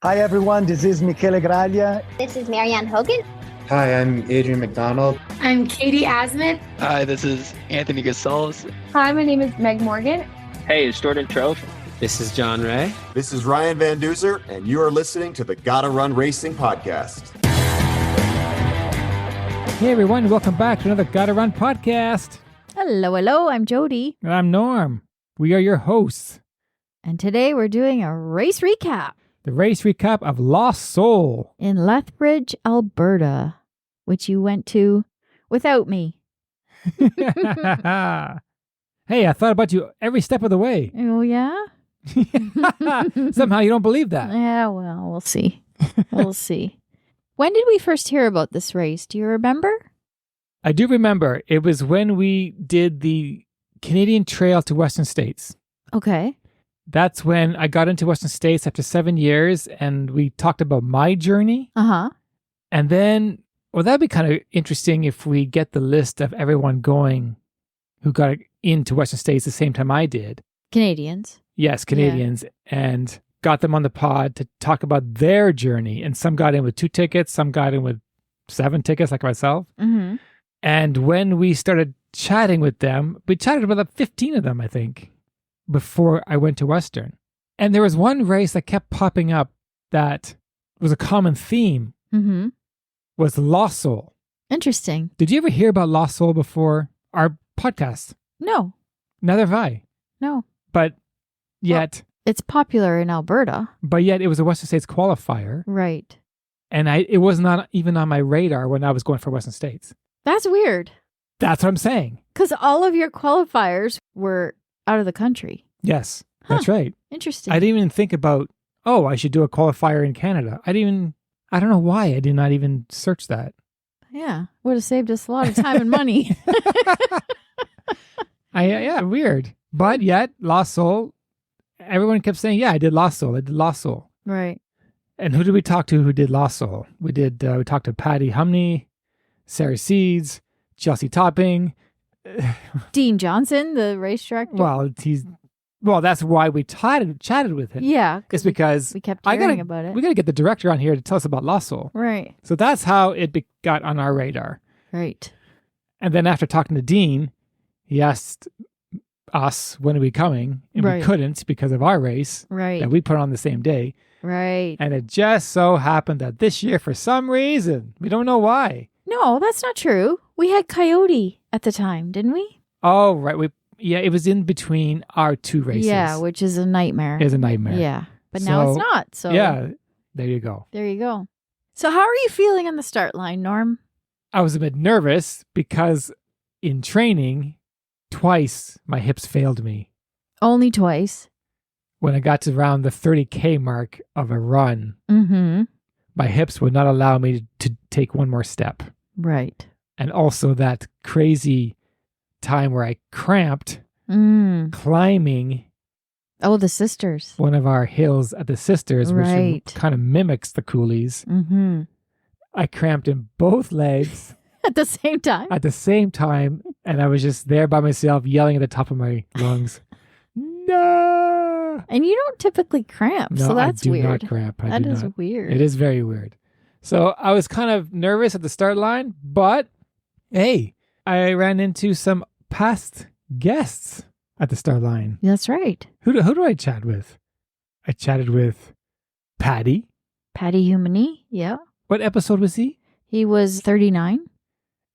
Hi, everyone. This is Michele Graglia. This is Marianne Hogan. Hi, I'm Adrian McDonald. I'm Katie Asmith. Hi, this is Anthony Gasals. Hi, my name is Meg Morgan. Hey, it's Jordan Troth. This is John Ray. This is Ryan Van Duzer, and you are listening to the Gotta Run Racing Podcast. Hey, everyone. Welcome back to another Gotta Run Podcast. Hello. I'm Jodi. And I'm Norm. We are your hosts. And today we're doing a race recap. The race recap of Lost Soul in Lethbridge, Alberta, which you went to without me. Hey, I thought about you every step of the way. Oh, yeah? Somehow you don't believe that. Yeah, well, we'll see. We'll see. When did we first hear about this race? Do you remember? I do remember. It was when we did the Canadian Trail to Western States. Okay. That's when I got into Western States after 7 years, and we talked about my journey. Uh-huh. And then, well, that'd be kind of interesting if we get the list of everyone going who got into Western States the same time I did. Canadians. Yes, Canadians. Yeah. And got them on the pod to talk about their journey. And some got in with 2 tickets, some got in with 7 tickets, like myself. Mm-hmm. And when we started chatting with them, we chatted with about 15 of them, I think, before I went to Western. And there was one race that kept popping up that was a common theme, was Lost Soul. Interesting. Did you ever hear about Lost Soul before our podcast? No. Neither have I. No. But yet... Well, it's popular in Alberta. But yet it was a Western States qualifier. Right. And it was not even on my radar when I was going for Western States. That's weird. That's what I'm saying. Because all of your qualifiers were out of the country. Yes, that's right. Interesting. I didn't even think about, I should do a qualifier in Canada. I don't know why I did not even search that. Yeah, would have saved us a lot of time and money. Yeah, weird. But yet, Lost Soul, everyone kept saying, yeah, I did Lost Soul. Right. And who did we talk to who did Lost Soul? We talked to Patty Humney, Sarah Seeds, Chelsea Topping. Dean Johnson, the race director. Well, that's why we chatted with him. Yeah. It's because we kept hearing about it. We got to get the director on here to tell us about Lost Soul. Right. So that's how it got on our radar. Right. And then after talking to Dean, he asked us when are we coming, and we couldn't because of our race that we put on the same day. Right. And it just so happened that this year, for some reason, we don't know why. No, that's not true. We had Coyote at the time, didn't we? Oh, right. It was in between our 2 races. Yeah, which is a nightmare. It's a nightmare. Yeah, but now it's not. So yeah, there you go. There you go. So how are you feeling on the start line, Norm? I was a bit nervous because in training, twice my hips failed me. Only twice? When I got to around the 30K mark of a run, my hips would not allow me to take one more step. Right. And also that crazy time where I cramped climbing. Oh, the Sisters. One of our hills at the Sisters, which kind of mimics the Coolies. Mm-hmm. I cramped in both legs. At the same time? At the same time. And I was just there by myself yelling at the top of my lungs. No! And you don't typically cramp, so that's weird. I do not cramp. That is weird. It is very weird. So I was kind of nervous at the start line, but hey, I ran into some past guests at the start line. That's right. Who do I chat with? I chatted with Patty. Patty Humany, yeah. What episode was he? He was 39.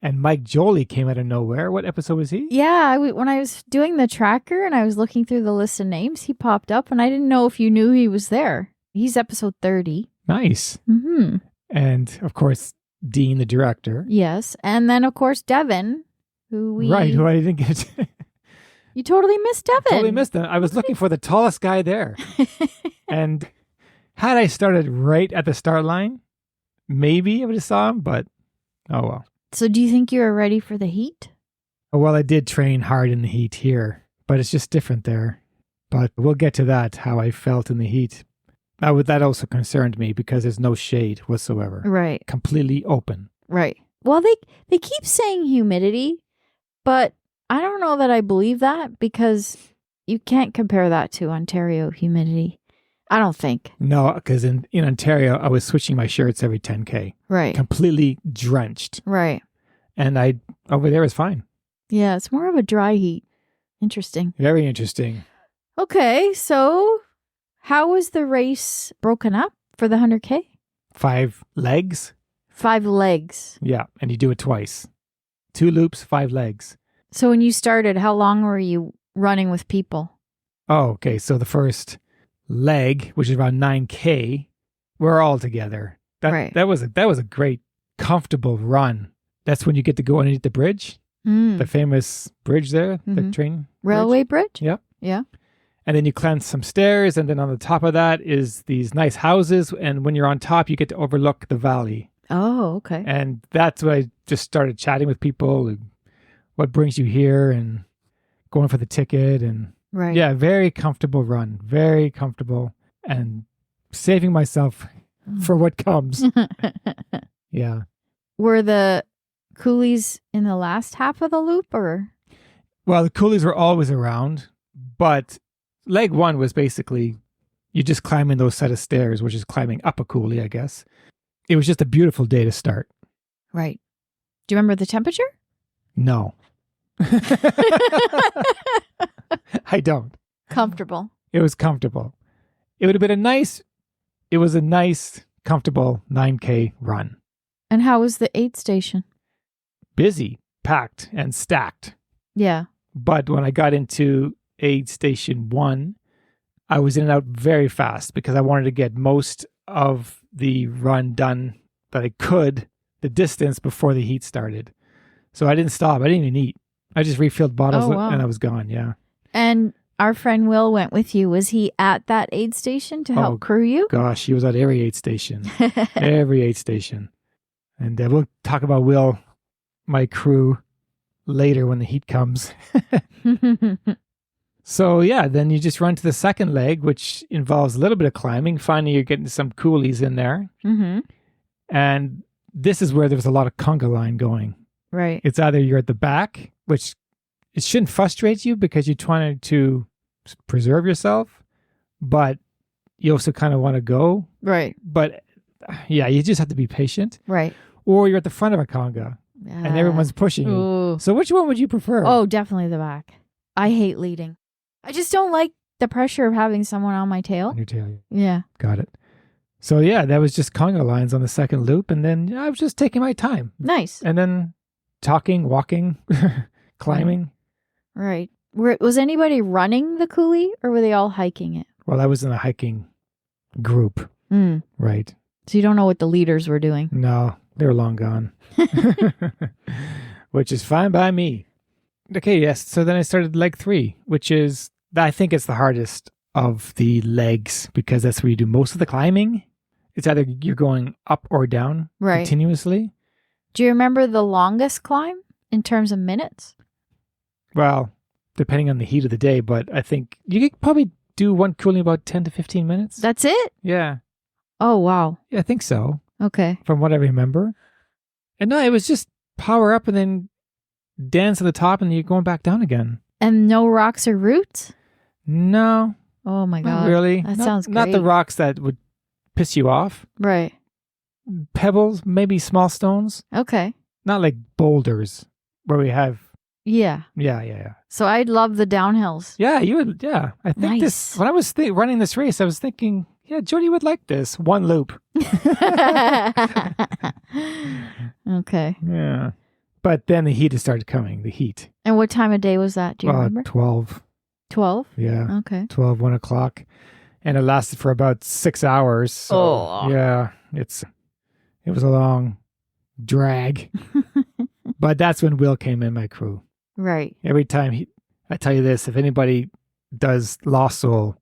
And Mike Jolie came out of nowhere. What episode was he? Yeah, when I was doing the tracker and I was looking through the list of names, he popped up and I didn't know if you knew he was there. He's episode 30. Nice. Mm-hmm. And, of course, Dean, the director. Yes. And then, of course, Devin, who I didn't get. You totally missed Devin. Totally missed him. I was looking for the tallest guy there. And had I started right at the start line, maybe I would have saw him, but oh well. So do you think you were ready for the heat? Well, I did train hard in the heat here, but it's just different there. But we'll get to that, how I felt in the heat. That also concerned me because there's no shade whatsoever. Right. Completely open. Right. Well, they keep saying humidity, but I don't know that I believe that because you can't compare that to Ontario humidity. I don't think. No, because in Ontario, I was switching my shirts every 10K. Right. Completely drenched. Right. And over there was fine. Yeah, it's more of a dry heat. Interesting. Very interesting. Okay, so how was the race broken up for the 100K? 5 legs. 5 legs. Yeah, and you do it twice. 2 loops, 5 legs. So when you started, how long were you running with people? Oh, okay. So the first leg, which is around 9K, we're all together. That was a great, comfortable run. That's when you get to go underneath the bridge, the famous bridge there, the train railway bridge. Yep. Yeah. And then you climb some stairs, and then on the top of that is these nice houses. And when you're on top, you get to overlook the valley. Oh, okay. And that's when I just started chatting with people. And what brings you here, and going for the ticket, and right. Yeah, very comfortable run, very comfortable, and saving myself for what comes. Yeah. Were the coolies in the last half of the loop, or? Well, the coolies were always around, but leg 1 was basically you just climbing those set of stairs, which is climbing up a coolie, I guess. It was just a beautiful day to start. Right. Do you remember the temperature? No. I don't. Comfortable. It was comfortable. It would have been a nice, comfortable 9K run. And how was the aid station? Busy, packed, and stacked. Yeah. But when I got into aid station 1, I was in and out very fast because I wanted to get most of the run done that I could, the distance before the heat started. So I didn't stop. I didn't even eat. I just refilled bottles and I was gone. Yeah. And our friend Will went with you. Was he at that aid station to help crew you? Gosh, he was at every aid station. Every aid station. And we'll talk about Will, my crew, later when the heat comes. So yeah, then you just run to the second leg, which involves a little bit of climbing. Finally, you're getting some coolies in there. Mm-hmm. And this is where there's a lot of conga line going. Right. It's either you're at the back, which it shouldn't frustrate you because you're trying to preserve yourself, but you also kind of want to go. Right. But yeah, you just have to be patient. Right. Or you're at the front of a conga and everyone's pushing you. Ooh. So which one would you prefer? Oh, definitely the back. I hate leading. I just don't like the pressure of having someone on my tail. On your tail. Yeah. Got it. So yeah, that was just conga lines on the second loop. And then I was just taking my time. Nice. And then talking, walking, climbing. Right. Was anybody running the coulee or were they all hiking it? Well, I was in a hiking group. Right. So you don't know what the leaders were doing? No, they were long gone. Which is fine by me. Okay, yes. So then I started leg 3, which is, I think it's the hardest of the legs because that's where you do most of the climbing. It's either you're going up or down continuously. Do you remember the longest climb in terms of minutes? Well, depending on the heat of the day, but I think you could probably do one cooling about 10 to 15 minutes. That's it? Yeah. Oh, wow. Yeah, I think so. Okay. From what I remember. And no, it was just power up and then dance at the top and you're going back down again. And no rocks or roots? No. Oh my God. Not really. That sounds great. Not the rocks that would piss you off. Right. Pebbles, maybe small stones. Okay. Not like boulders where we have. Yeah. Yeah. So I'd love the downhills. Yeah, you would. Yeah. I think Nice. when I was running this race, I was thinking, yeah, Jodi would like this. One loop. Okay. Yeah. But then the heat has started coming, the heat. And what time of day was that? Do you remember? 12. 12? Yeah. Okay. 12, 1 o'clock. And it lasted for about 6 hours. So, yeah, it was a long drag. But that's when Will came in, my crew. Right. Every time I tell you this, if anybody does Lost Soul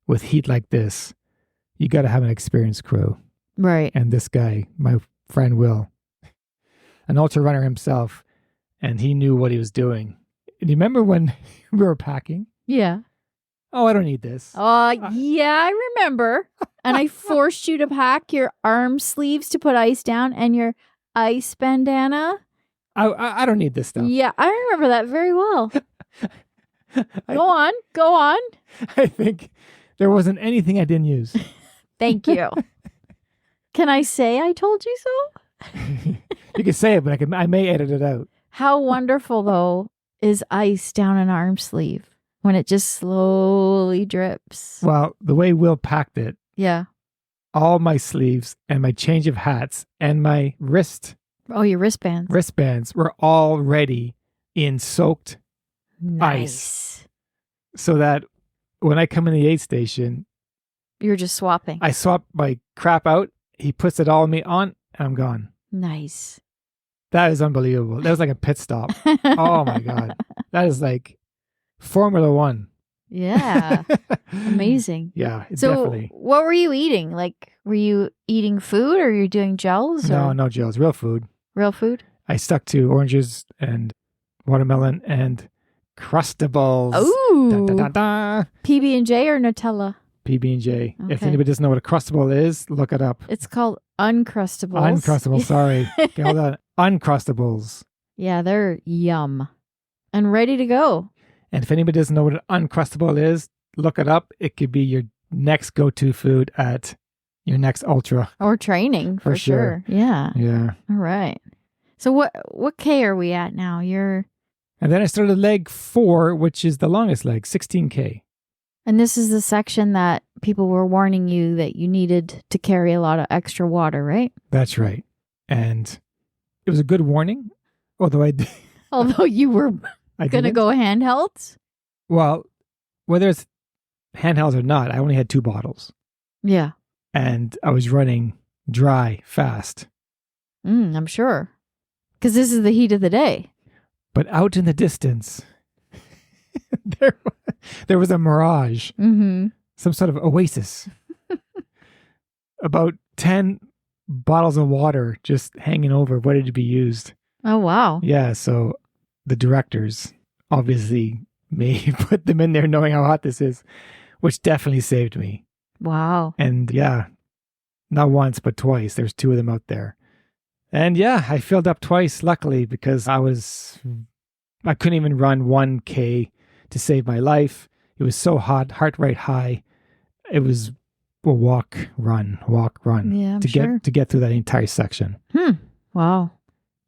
with heat like this, you got to have an experienced crew. Right. And this guy, my friend Will, an ultra runner himself, and he knew what he was doing. And you remember when we were packing? Yeah. Oh, I don't need this. Yeah, I remember. And I forced you to pack your arm sleeves to put ice down and your ice bandana. I don't need this stuff. Yeah, I remember that very well. Go on. I think There wasn't anything I didn't use. Thank you. Can I say I told you so? You can say it, but I may edit it out. How wonderful, though, is ice down an arm sleeve when it just slowly drips. Well, the way Will packed it, Yeah. all my sleeves and my change of hats and my Oh, your wristbands. wristbands were already in soaked Nice. so that when I come in the aid station, You're just swapping. I swap my crap out. He puts it all on me and I'm gone. Nice. That is unbelievable. That was like a pit stop. Oh my God. That is like Formula One. Yeah. Amazing. Yeah, So definitely. what were you eating? Like, were you eating food or you doing gels? No, or no gels, real food. Real food? I stuck to oranges and watermelon and Crustables. Ooh. Da, da, da, da. PB&J or Nutella? PB&J. If Okay. anybody doesn't know what a Crustable is, look it up. It's called Uncrustables. Uncrustables, sorry. Okay, hold on. Uncrustables. Yeah, they're yum. And ready to go. And if anybody doesn't know what an Uncrustable is, look it up. It could be your next go-to food at your next ultra. Or training, for For sure. Yeah. Yeah. All right. So what K are we at now? And then I started leg 4, which is the longest leg, 16K. And this is the section that people were warning you that you needed to carry a lot of extra water, right? That's right. And it was a good warning, although Although you were I going to didn't. go handhelds. Well, whether it's handhelds or not, I only had 2 bottles. Yeah. And I was running dry fast. I'm sure. Because this is the heat of the day. But out in the distance, there was a mirage, Mm-hmm. some sort of oasis. About 10 bottles of water just hanging over, ready to be used. Oh, wow. Yeah, so the directors obviously may put them in there knowing how hot this is, which definitely saved me. Wow. And yeah, not once, but twice. There's 2 of them out there. And yeah, I filled up twice, luckily, because I couldn't even run 1K to save my life. It was so hot, heart rate high. It was a walk, run Yeah, I'm to sure. get through that entire section. Wow.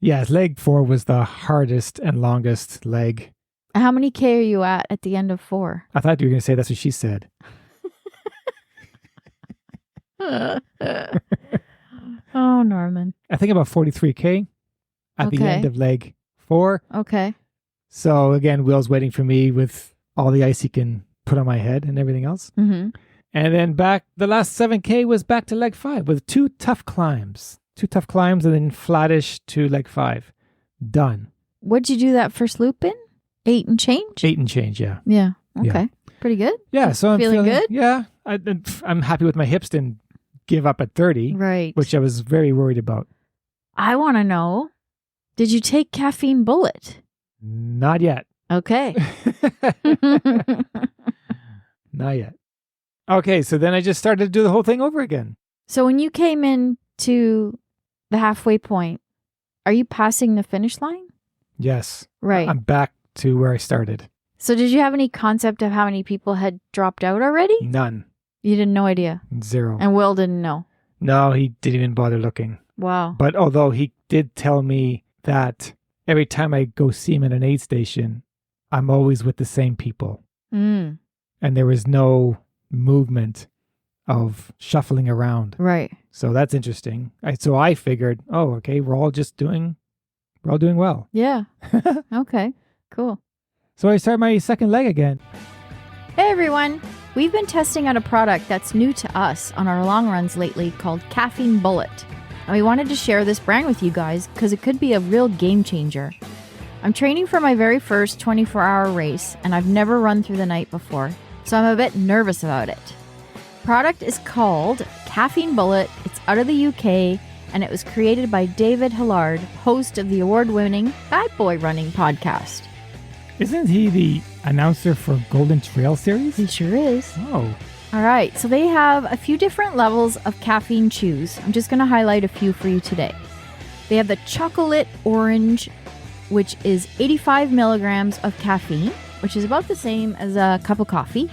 Yeah, leg 4 was the hardest and longest leg. How many K are you at the end of 4? I thought you were going to say that's what she said. Oh, Norman. I think about 43K at the Okay. end of leg 4. Okay. So again, Will's waiting for me with all the ice he can put on my head and everything else. Mm-hmm. And then the last 7K was back to leg 5 with 2 tough climbs. 2 tough climbs and then flattish to leg 5. Done. What'd you do that first loop in? 8 and change? 8 and change, yeah. Yeah. Okay. Yeah. Pretty good. Yeah, so I'm Feeling good? Yeah, I'm happy with my hips. Didn't give up at 30, Right. which I was very worried about. I want to know, did you take caffeine bullet? Not yet. Okay. Not yet. Okay, so then I just started to do the whole thing over again. So when you came in to the halfway point, are you passing the finish line? Yes. Right. I'm back to where I started. So did you have any concept of how many people had dropped out already? None. You didn't no idea. 0. And Will didn't know. No, he didn't even bother looking. Wow. But although he did tell me that every time I go see him at an aid station, I'm always with the same people. Mm. And there was no movement of shuffling around. Right. So that's interesting. So I figured, oh, okay, we're all doing well. Yeah. Okay. Cool. So I start my second leg again. Hey everyone! We've been testing out a product that's new to us on our long runs lately called Caffeine Bullet. And we wanted to share this brand with you guys because it could be a real game changer. I'm training for my very first 24-hour race and I've never run through the night before, so I'm a bit nervous about it. Product is called Caffeine Bullet. It's out of the UK and it was created by David Hillard, host of the award-winning Bad Boy Running podcast. Isn't he the announcer for Golden Trail Series? He sure is. Oh. All right, so they have a few different levels of caffeine chews. I'm just going to highlight a few for you today. They have the chocolate orange, which is 85 milligrams of caffeine, which is about the same as a cup of coffee.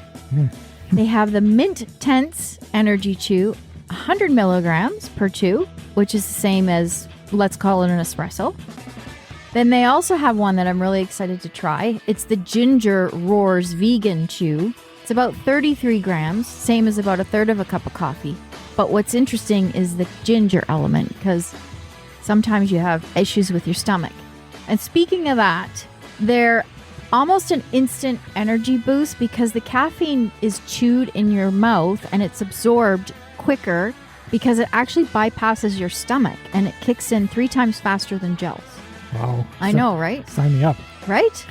They have the Mint Tense Energy Chew, 100 milligrams per chew, which is the same as, let's call it an espresso. Then they also have one that I'm really excited to try. It's the Ginger Roars Vegan Chew. It's about 33 grams, same as about a third of a cup of coffee. But what's interesting is the ginger element, because sometimes you have issues with your stomach. And speaking of that, they're almost an instant energy boost because the caffeine is chewed in your mouth and it's absorbed quicker because it actually bypasses your stomach and it kicks in 3 times faster than gels. Wow. I know, right? Sign me up. Right?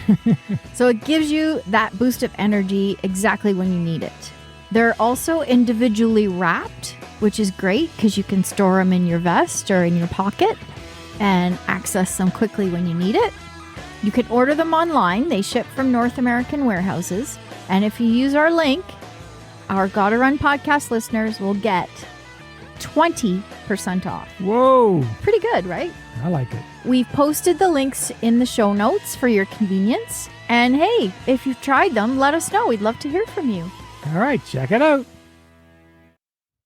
So it gives you that boost of energy exactly when you need it. They're also individually wrapped, which is great because you can store them in your vest or in your pocket and access them quickly when you need it. You can order them online. They ship from North American warehouses. And if you use our link, our Gotta Run podcast listeners will get 20% off. Whoa. Pretty good, right? I like it. We've posted the links in the show notes for your convenience. And hey, if you've tried them, let us know. We'd love to hear from you. All right, check it out.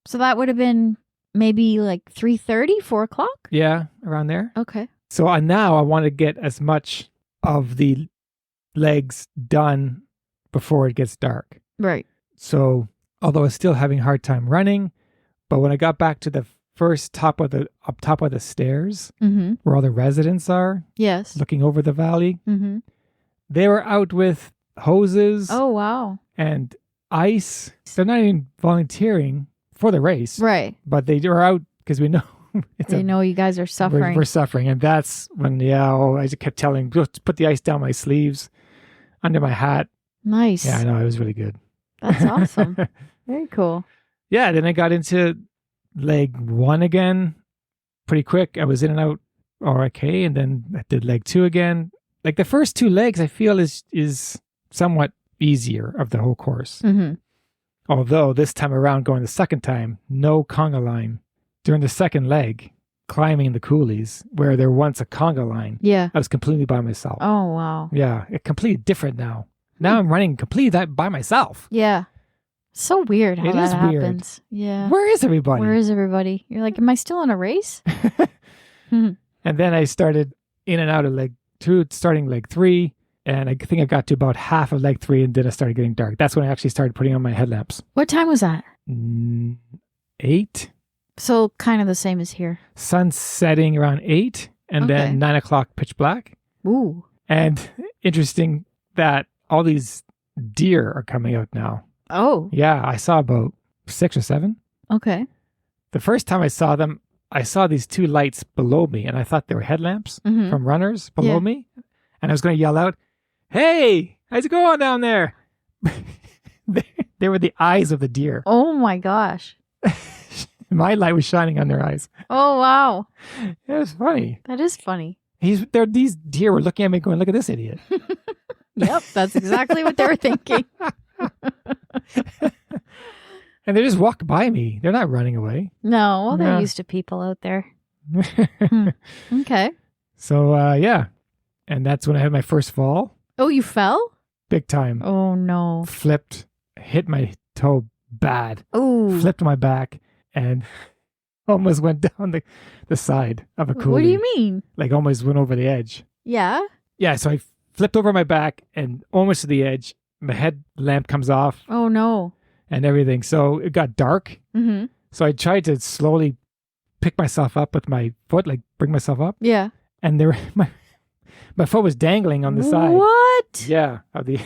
So that would have been maybe like 3:30, 4 o'clock? Yeah, around there. Okay. So now I want to get as much of the legs done before it gets dark. Right. So although I was still having a hard time running, but when I got back to the first up top of the stairs, Mm-hmm. where all the residents are, Yes. looking over the valley, Mm-hmm. they were out with hoses Oh, wow. and ice. They're not even volunteering for the race, Right. but they were out because we know They know you guys are suffering. We're suffering. And that's when, I just kept telling, just put the ice down my sleeves, under my hat. Nice. Yeah, I know. It was really good. That's awesome. Very cool. Yeah, then I got into leg 1 again pretty quick. I was in and out okay, and then I did leg 2 again. Like the first 2 legs, I feel is somewhat easier of the whole course. Mm-hmm. Although this time around, going the second time, no conga line. During the second leg, climbing the coulees, where there once a conga line, Yeah. I was completely by myself. Oh, wow. Yeah, it's completely different now. Now I'm running completely that by myself. Yeah. So weird how It that is weird. happens. Yeah. Where is everybody? Where is everybody? You're like, am I still in a race? And then I started in and out of leg 2, starting leg 3. And I think I got to about half of leg 3 and then it started getting dark. That's when I actually started putting on my headlamps. What time was that? 8. So kind of the same as here. Sun setting around 8 and Okay. then 9 o'clock pitch black. Ooh. And interesting that all these deer are coming out now. Oh. Yeah, I saw about 6 or 7. Okay. The first time I saw them, I saw these 2 lights below me and I thought they were headlamps Mhm. from runners below Yeah. me. And I was going to yell out, "Hey, how's it going down there?" They were the eyes of the deer. Oh my gosh. My light was shining on their eyes. Oh wow. It was funny. That is funny. These deer were looking at me going, "Look at this idiot." Yep. That's exactly what they were thinking. And they just walk by me. They're not running away. No. Well, they're Yeah. used to people out there. Okay. So, yeah. And that's when I had my first fall. Oh, you fell? Big time. Oh no. Flipped, hit my toe bad, Oh. flipped my back, and almost went down the side of a coulee. What do you mean? Like almost went over the edge. Yeah. Yeah, so I flipped over my back and almost to the edge. My headlamp comes off Oh no. and everything. So it got dark. Mm-hmm. So I tried to slowly pick myself up with my foot, like bring myself up. Yeah. And there, my foot was dangling on the side. What? Yeah, of the.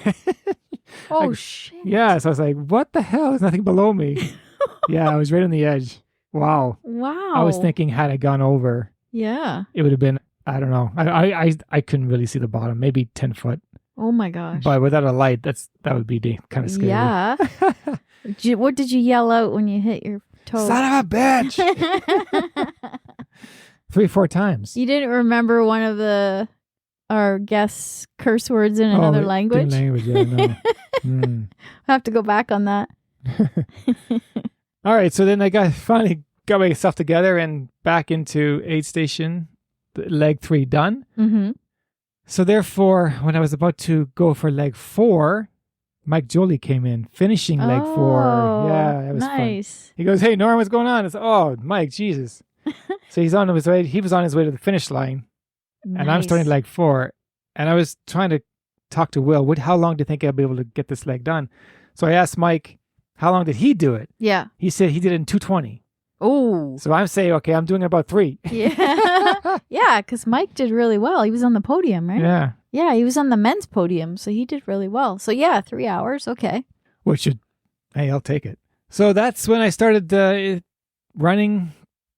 Oh I- shit. Yeah, so I was like, "What the hell? There's nothing below me." Yeah, I was right on the edge. Wow. Wow. I was thinking, had I gone over, Yeah. it would have been. I don't know. I couldn't really see the bottom. Maybe 10 foot. Oh my gosh. But without a light, that would be kind of scary. Yeah. What did you yell out when you hit your toe? Son of a bitch! 3-4 times. You didn't remember one of our guests' curse words in another language? Different language, yeah, no. I have to go back on that. All right, so then I finally got myself together and back into aid station, leg 3 done. Mm-hmm. So therefore, when I was about to go for leg 4, Mike Jolie came in, finishing leg 4. Yeah, that was nice. fun. He goes, "Hey, Norm, what's going on?" It's, "Oh, Mike, Jesus." So he was on his way to the finish line, and I'm starting leg 4. And I was trying to talk to Will, how long do you think I'll be able to get this leg done? So I asked Mike, how long did he do it? Yeah. He said he did it in 2:20. Oh. So I'm saying, okay, I'm doing about 3. Yeah. Yeah, because Mike did really well. He was on the podium, right? Yeah. Yeah, he was on the men's podium, so he did really well. So yeah, 3 hours. Okay. Hey, I'll take it. So that's when I started running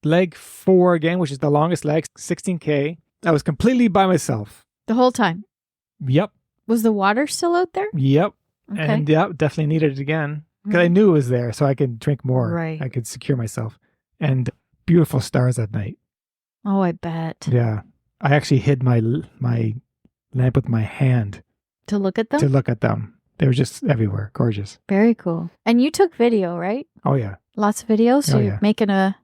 leg 4 again, which is the longest leg, 16K. I was completely by myself. The whole time. Yep. Was the water still out there? Yep. Okay. And yeah, definitely needed it again because I knew it was there, so I could drink more. Right. I could secure myself. And beautiful stars at night. Oh, I bet. Yeah. I actually hid my lamp with my hand To look at them? to look at them. They were just everywhere. Gorgeous. Very cool. And you took video, right? Oh, yeah. Lots of videos? So Oh, you're yeah.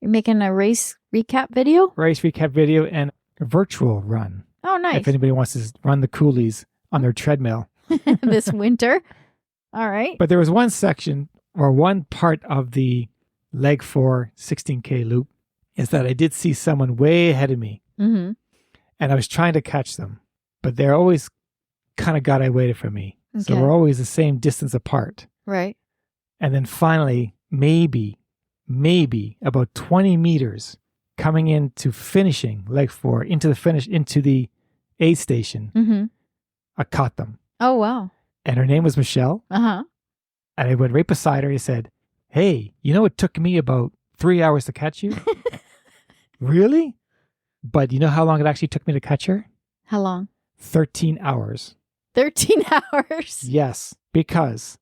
making a race recap video? Race recap video and a virtual run. Oh, nice. If anybody wants to run the coolies on their treadmill. This winter. All right. But there was one section or one part of the leg 4 16K loop is that I did see someone way ahead of me. Mm-hmm. And I was trying to catch them, but they're always kind of got away from me. So Okay. we're always the same distance apart. Right. And then finally, maybe about 20 meters coming into finishing leg 4 into the aid station, Mm-hmm. I caught them. Oh, wow. And her name was Michelle. Uh-huh. And I went right beside her and said, "Hey, it took me about 3 hours to catch you." Really? But you know how long it actually took me to catch her? How long? 13 hours. 13 hours. Yes, because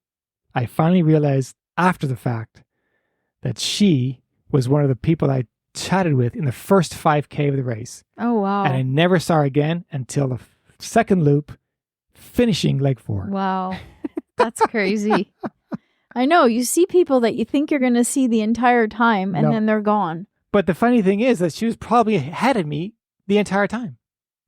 I finally realized after the fact that she was one of the people I chatted with in the first 5K of the race. Oh, wow. And I never saw her again until the second loop, finishing leg 4. Wow. That's crazy. I know. You see people that you think you're going to see the entire time, and No. then they're gone. But the funny thing is that she was probably ahead of me the entire time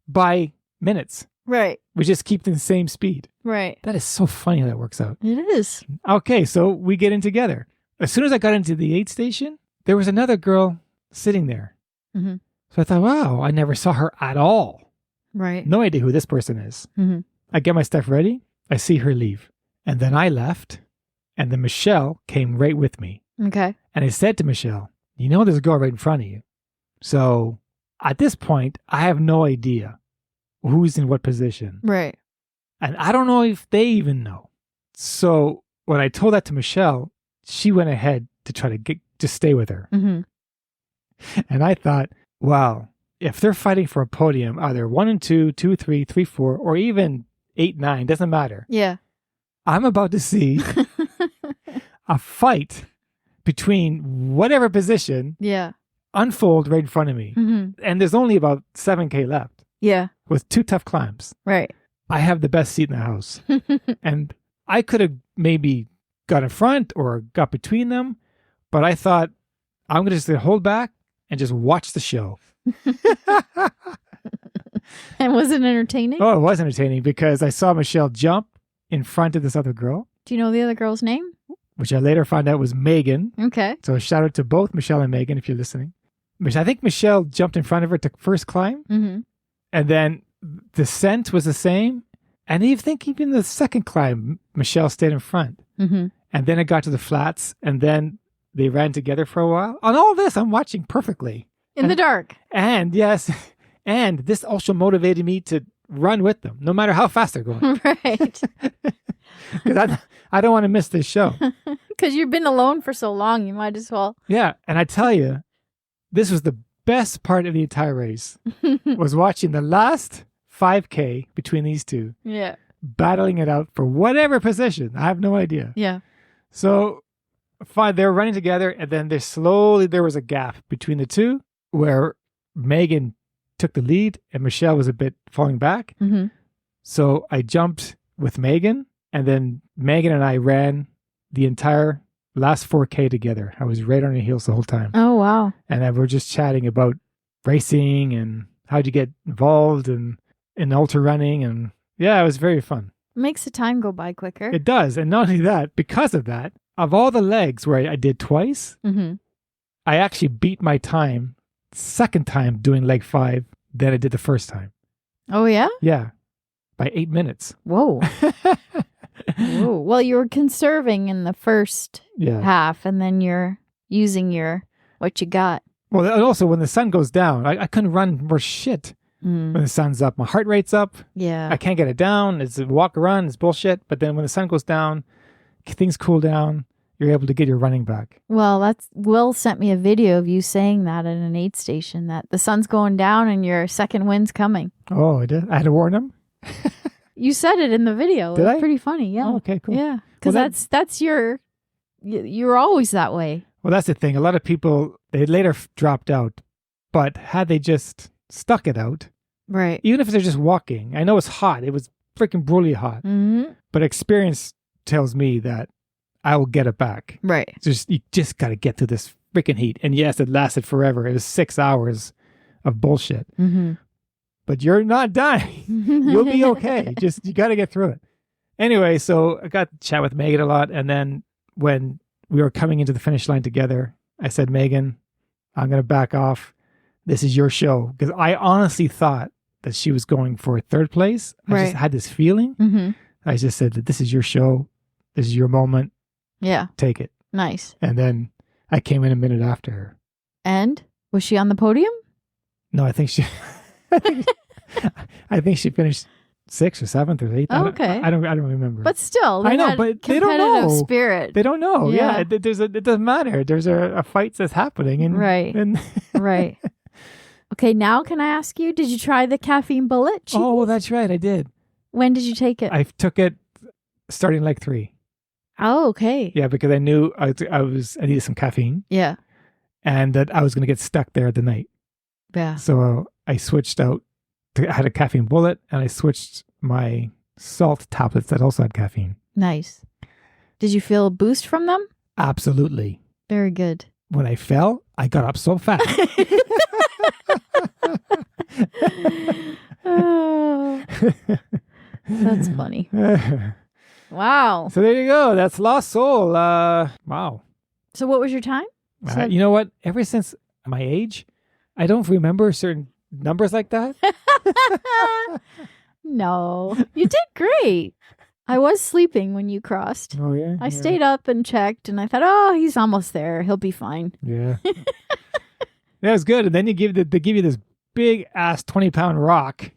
by minutes. Right. We just keep the same speed. Right. That is so funny how that works out. It is. Okay, so we get in together. As soon as I got into the aid station, there was another girl sitting there. Mm-hmm. So I thought, wow, I never saw her at all. Right. No idea who this person is. Mm-hmm. I get my stuff ready. I see her leave. And then I left. And then Michelle came right with me. Okay. And I said to Michelle, there's a girl right in front of you. So at this point, I have no idea who's in what position. Right. And I don't know if they even know. So when I told that to Michelle, she went ahead to try to stay with her. Mm-hmm. And I thought, wow, if they're fighting for a podium, either 1 and 2, 2, 3, 3, 4, or even 8, 9, doesn't matter. Yeah. I'm about to see a fight between whatever position Yeah. unfold right in front of me. Mm-hmm. And there's only about 7K left Yeah. with 2 tough climbs. Right. I have the best seat in the house. And I could have maybe got in front or got between them, but I thought I'm going to just hold back and just watch the show. And was it entertaining? Oh, it was entertaining because I saw Michelle jump in front of this other girl, Do you know the other girl's name? which I later found out was Megan. Okay. So shout out to both Michelle and Megan if you're listening. I think Michelle jumped in front of her to first climb, Mm-hmm. and then descent was the same. And even the second climb, Michelle stayed in front. Mm-hmm. And then it got to the flats, and then they ran together for a while. On all this, I'm watching perfectly. In the dark. And yes, and this also motivated me to run with them, no matter how fast they're going. Right. Because I don't want to miss this show. Because you've been alone for so long, you might as well. Yeah, and I tell you, this was the best part of the entire race, was watching the last 5K between these two, Yeah. battling it out for whatever position. I have no idea. Yeah. So fine, they were running together, and then there was a gap between the two where Megan took the lead and Michelle was a bit falling back. Mm-hmm. So I jumped with Megan, and then Megan and I ran the entire last 4K together. I was right on her heels the whole time. Oh, wow. And we were just chatting about racing and how'd you get involved in ultra running. And yeah, it was very fun. Makes the time go by quicker. It does. And not only that, because of that, of all the legs where I did twice, Mm-hmm. I actually beat my time second time doing leg 5 than I did the first time. Oh, yeah? Yeah. By 8 minutes. Whoa. Whoa. Well, you were conserving in the first Yeah. half, and then you're using what you got. Well, and also when the sun goes down, I couldn't run for shit when the sun's up. My heart rate's up. Yeah. I can't get it down. It's a walk around. It's bullshit. But then when the sun goes down, things cool down. You're able to get your running back. Well, Will sent me a video of you saying that at an aid station, that the sun's going down and your second wind's coming. Oh, I did? I had to warn him? You said it in the video. Did It was I? pretty funny. Yeah. Oh, okay, cool. Yeah. Because Well, that's you're always that way. Well, that's the thing. A lot of people, they later dropped out. But had they just stuck it out, Right. even if they're just walking, I know it's hot. It was freaking brutally hot. Mm-hmm. But experience tells me that I will get it back. Right. You just got to get through this freaking heat. And yes, it lasted forever. It was 6 hours of bullshit. Mm-hmm. But you're not dying. You'll be okay. You got to get through it. Anyway, so I got to chat with Megan a lot. And then when we were coming into the finish line together, I said, Megan, I'm going to back off. This is your show. Because I honestly thought that she was going for third place. I just had this feeling. Mm-hmm. I just said that this is your show. This is your moment. Yeah. Take it. Nice. And then I came in a minute after her. And was she on the podium? No, I think she I think she finished 6th or 7th or 8th. Oh, okay. I don't remember. But still, I know, had but they don't competitive know. spirit. They don't know. Yeah. Yeah, it doesn't matter. There's a fight that's happening, and Right. And Right. Okay, now can I ask you, did you try the caffeine bullet? oh, well, that's right. I did. When did you take it? I took it starting leg 3. Oh, okay. Yeah, because I knew I needed some caffeine, Yeah. and that I was going to get stuck there at the night. Yeah. So I switched out. I had a caffeine bullet, and I switched my salt tablets that also had caffeine. Nice. Did you feel a boost from them? Absolutely. Very good. When I fell, I got up so fast. Oh, that's funny. Wow. So there you go. That's Lost Soul. Wow. So what was your time? You know what? Ever since my age, I don't remember certain numbers like that. No, you did great. I was sleeping when you crossed. Oh, yeah? I stayed up and checked, and I thought, oh, he's almost there. He'll be fine. Yeah. That was good. And then they give you this big ass 20-pound rock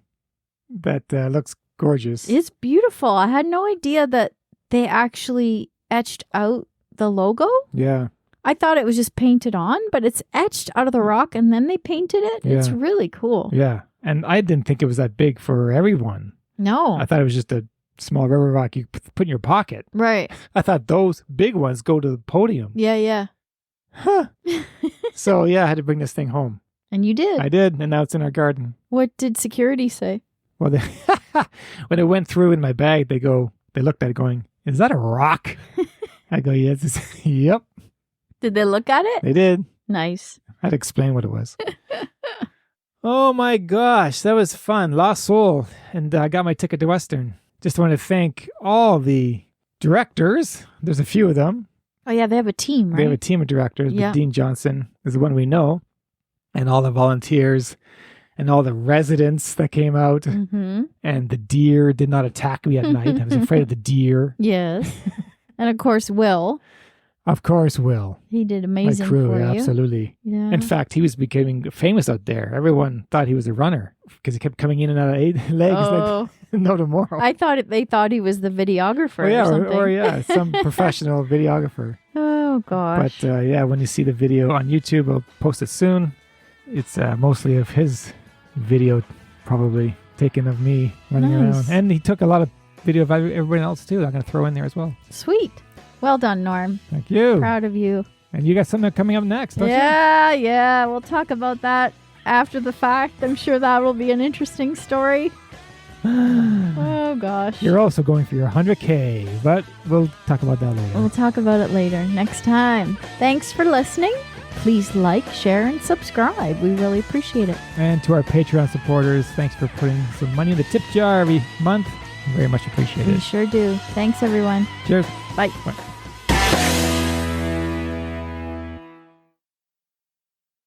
that looks gorgeous. It's beautiful. I had no idea that they actually etched out the logo. Yeah. I thought it was just painted on, but it's etched out of the rock and then they painted it. Yeah. It's really cool. Yeah. And I didn't think it was that big for everyone. No. I thought it was just a small rubber rock you put in your pocket. Right. I thought those big ones go to the podium. Yeah, yeah. Huh. So, yeah, I had to bring this thing home. And you did. I did, and now it's in our garden. What did security say? Well, when it went through in my bag, they looked at it going, is that a rock? I go, yes. Yep. Did they look at it? They did. Nice. I had to explain what it was. Oh my gosh, that was fun. Lost Soul. And I got my ticket to Western. Just want to thank all the directors. There's a few of them. Oh, yeah, they have a team, right? They have a team of directors. Yeah. But Dean Johnson is the one we know. And all the volunteers and all the residents that came out. Mm-hmm. And the deer did not attack me at night. I was afraid of the deer. Yes. And of course, Will. Of course, Will. He did amazing My crew, for you. absolutely. Yeah. In fact, he was becoming famous out there. Everyone thought he was a runner because he kept coming in and out of legs Oh. like no tomorrow. I thought they thought he was the videographer Oh, yeah, or something. or yeah, some professional videographer. Oh, gosh. But yeah, when you see the video on YouTube, I'll post it soon. It's mostly of his video, probably taken of me running Nice. around. And he took a lot of video of everyone else too. I'm going to throw in there as well. Sweet. Well done, Norm. Thank you. Proud of you. And you got something coming up next, don't you? Yeah. We'll talk about that after the fact. I'm sure that will be an interesting story. Oh, gosh. You're also going for your 100K, but we'll talk about that later. We'll talk about it later next time. Thanks for listening. Please like, share, and subscribe. We really appreciate it. And to our Patreon supporters, thanks for putting some money in the tip jar every month. Very much appreciated. We sure do. Thanks, everyone. Cheers. Bye. Bye.